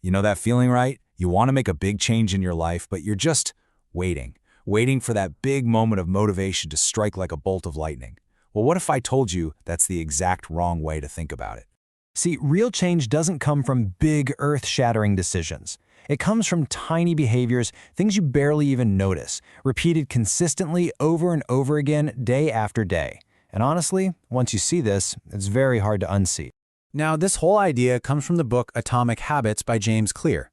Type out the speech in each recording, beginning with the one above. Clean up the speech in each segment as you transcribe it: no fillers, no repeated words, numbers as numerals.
You know that feeling, right? You want to make a big change in your life, but you're just waiting for that big moment of motivation to strike like a bolt of lightning. Well, what if I told you that's the exact wrong way to think about it? See, real change doesn't come from big, earth-shattering decisions. It comes from tiny behaviors, things you barely even notice, repeated consistently over and over again, day after day. And honestly, once you see this, it's very hard to unsee. Now, this whole idea comes from the book Atomic Habits by James Clear.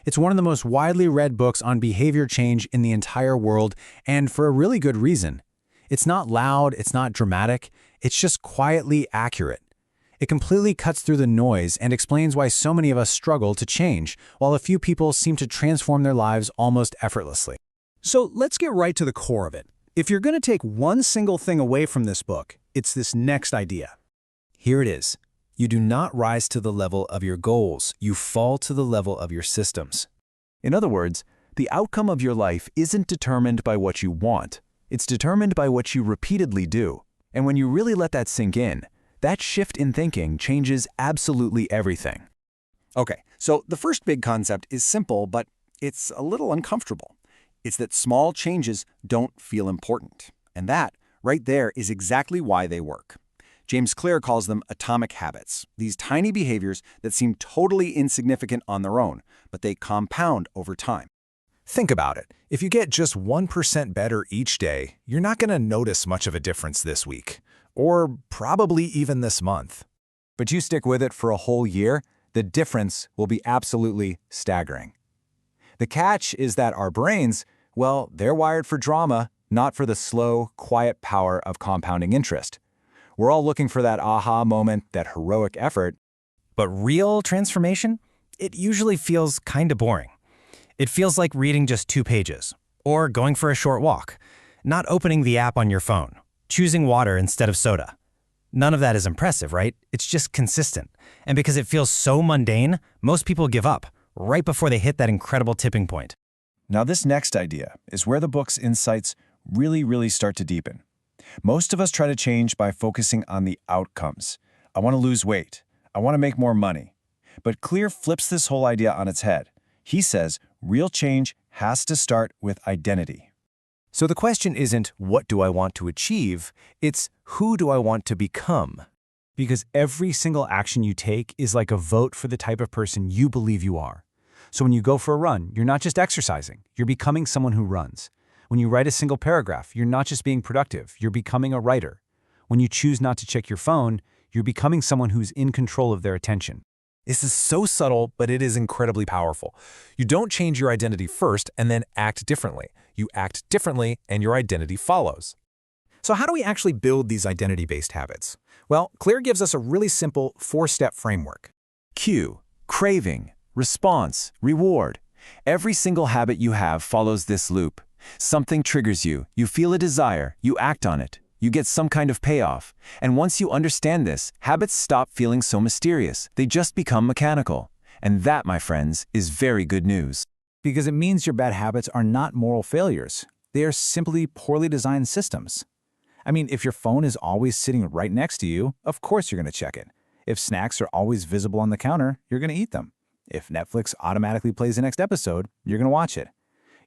It's one of the most widely read books on behavior change in the entire world, and for a really good reason. It's not loud, it's not dramatic, it's just quietly accurate. It completely cuts through the noise and explains why so many of us struggle to change, while a few people seem to transform their lives almost effortlessly. So let's get right to the core of it. If you're going to take one single thing away from this book, it's this next idea. Here it is. You do not rise to the level of your goals, you fall to the level of your systems. In other words, the outcome of your life isn't determined by what you want. It's determined by what you repeatedly do. And when you really let that sink in, that shift in thinking changes absolutely everything. Okay, so the first big concept is simple, but it's a little uncomfortable. It's that small changes don't feel important. And that, right there, is exactly why they work. James Clear calls them atomic habits, these tiny behaviors that seem totally insignificant on their own, but they compound over time. Think about it. If you get just 1% better each day, you're not going to notice much of a difference this week, or probably even this month. But you stick with it for a whole year, the difference will be absolutely staggering. The catch is that our brains, well, they're wired for drama, not for the slow, quiet power of compounding interest. We're all looking for that aha moment, that heroic effort. But real transformation? It usually feels kinda boring. It feels like reading just 2 pages, or going for a short walk, not opening the app on your phone, choosing water instead of soda. None of that is impressive, right? It's just consistent. And because it feels so mundane, most people give up right before they hit that incredible tipping point. Now this next idea is where the book's insights really start to deepen. Most of us try to change by focusing on the outcomes. I want to lose weight. I want to make more money. But Clear flips this whole idea on its head. He says real change has to start with identity. So the question isn't, what do I want to achieve? It's, who do I want to become? Because every single action you take is like a vote for the type of person you believe you are. So when you go for a run, you're not just exercising, you're becoming someone who runs. When you write a single paragraph, you're not just being productive, you're becoming a writer. When you choose not to check your phone, you're becoming someone who's in control of their attention. This is so subtle, but it is incredibly powerful. You don't change your identity first and then act differently. You act differently and your identity follows. So how do we actually build these identity-based habits? Well, Clear gives us a really simple 4-step framework. Cue, craving, response, reward. Every single habit you have follows this loop. Something triggers you, you feel a desire, you act on it, you get some kind of payoff. And once you understand this, habits stop feeling so mysterious. They just become mechanical. And that, my friends, is very good news. Because it means your bad habits are not moral failures. They are simply poorly designed systems. I mean, if your phone is always sitting right next to you, of course you're going to check it. If snacks are always visible on the counter, you're going to eat them. If Netflix automatically plays the next episode, you're going to watch it.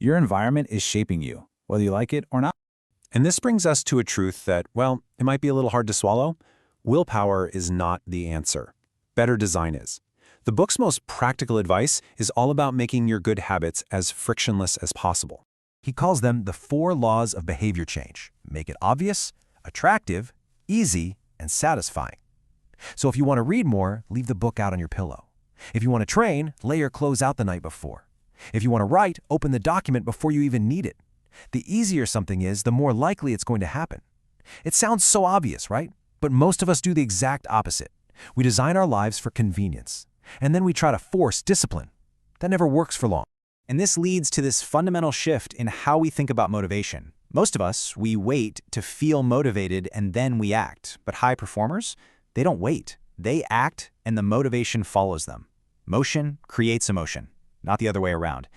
Your environment is shaping you, whether you like it or not. And this brings us to a truth that, well, it might be a little hard to swallow. Willpower is not the answer. Better design is. The book's most practical advice is all about making your good habits as frictionless as possible. He calls them the 4 laws of behavior change. Make it obvious, attractive, easy, and satisfying. So if you want to read more, leave the book out on your pillow. If you want to train, lay your clothes out the night before. If you want to write, open the document before you even need it. The easier something is, the more likely it's going to happen. It sounds so obvious, right? But most of us do the exact opposite. We design our lives for convenience, and then we try to force discipline. That never works for long. And this leads to this fundamental shift in how we think about motivation. Most of us, we wait to feel motivated and then we act. But high performers, they don't wait. They act and the motivation follows them. Motion creates emotion, not the other way around.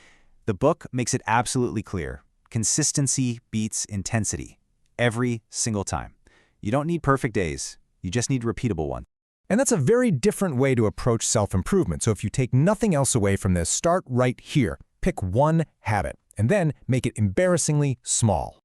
The book makes it absolutely clear. Consistency beats intensity every single time. You don't need perfect days. You just need repeatable ones. And that's a very different way to approach self-improvement. So if you take nothing else away from this, start right here. Pick one habit, and then make it embarrassingly small.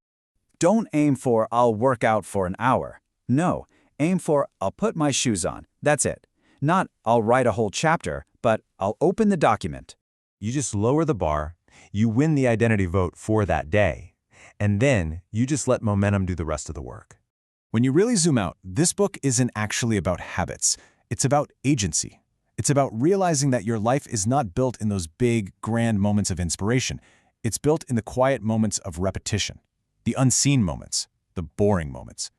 Don't aim for I'll work out for an hour. No, aim for I'll put my shoes on. That's it. Not I'll write a whole chapter, but I'll open the document. You just lower the bar, you win the identity vote for that day, and then you just let momentum do the rest of the work. When you really zoom out, this book isn't actually about habits. It's about agency. It's about realizing that your life is not built in those big, grand moments of inspiration. It's built in the quiet moments of repetition, the unseen moments, the boring moments.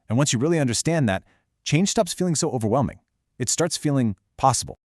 And once you really understand that, change stops feeling so overwhelming. It starts feeling possible.